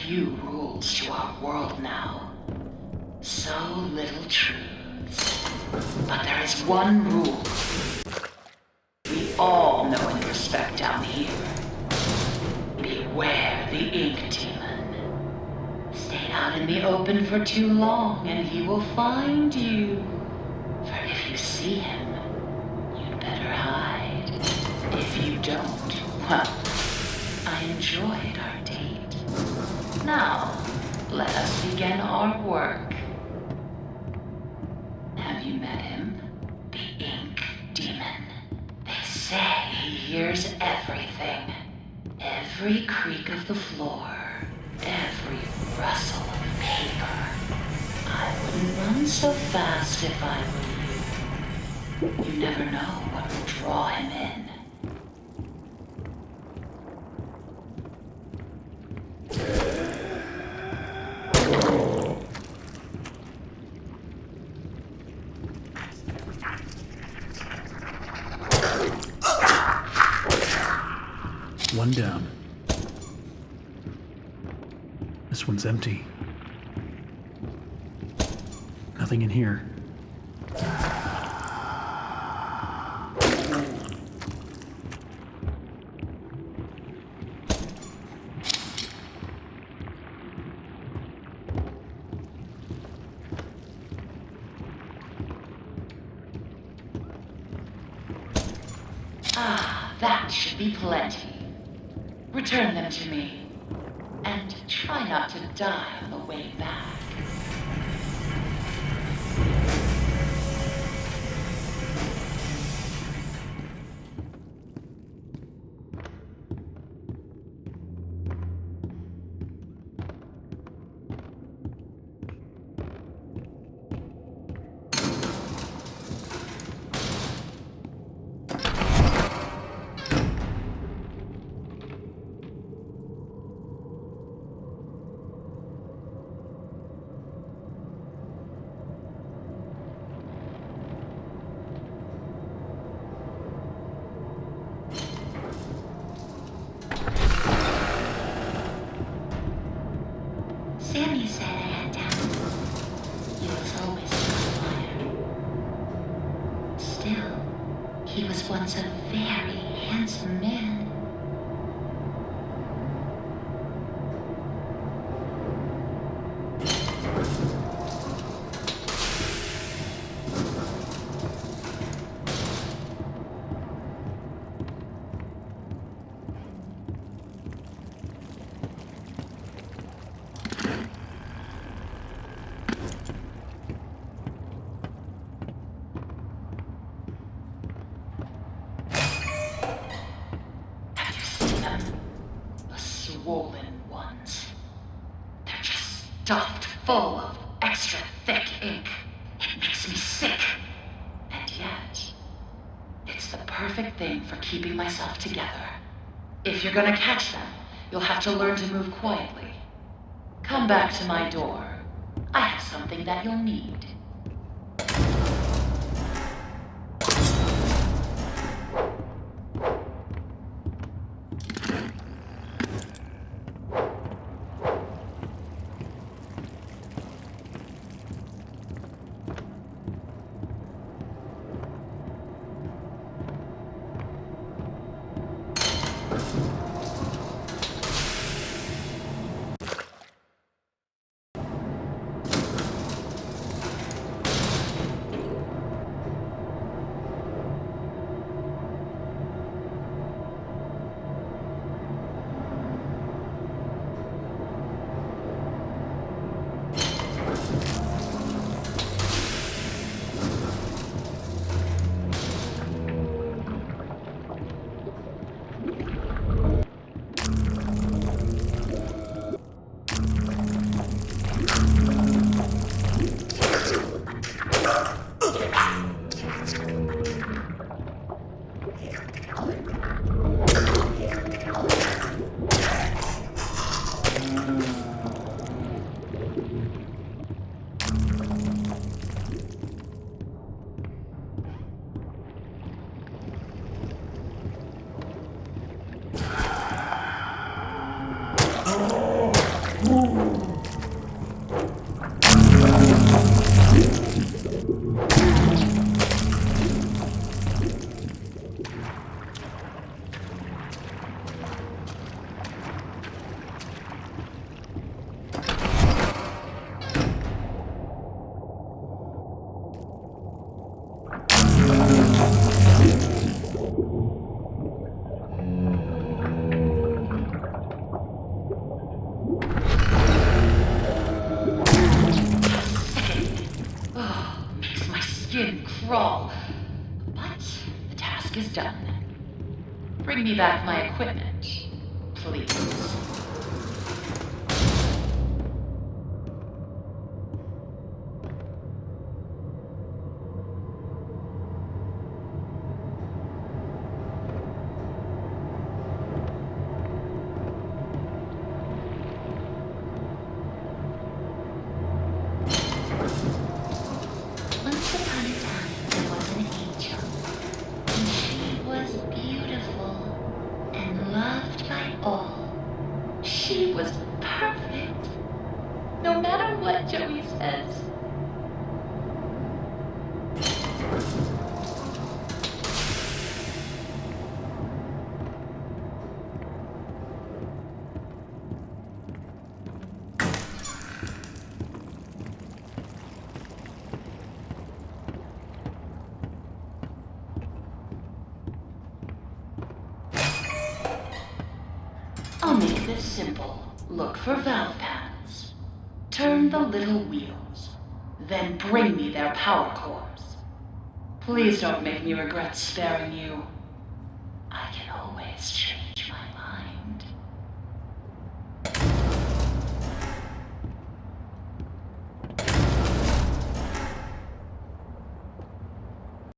few rules to our world now. So little truths. But there is one rule we all know and respect down here. Beware the ink demon. Stay out in the open for too long and he will find you. For if you see him, you'd better hide. If you don't, well, I enjoyed our date. Now, let us begin our work. Have you met him? The ink demon. They say he hears everything. Every creak of the floor. Every rustle of paper. I wouldn't run so fast if I were you. You never know what will draw him in. One down. This one's empty. Nothing in here. Ah, that should be plenty. Return them to me. And try not to die on the way back. Sammy said I had talent. He was always inspired. Still, he was once a very handsome man. Swollen ones. They're just stuffed full of extra thick ink. It makes me sick. And yet, it's the perfect thing for keeping myself together. If you're gonna catch them, you'll have to learn to move quietly. Come back to my door. I have something that you'll need. crawl. But the task is done. Bring me back my equipment, please. Once upon a time, there was an angel, and she was beautiful and loved by all. She was perfect. No matter what Joey says. I'll make this simple. Look for valve pads. Turn the little wheels. Then bring me their power cores. Please don't make me regret sparing you. I can always change.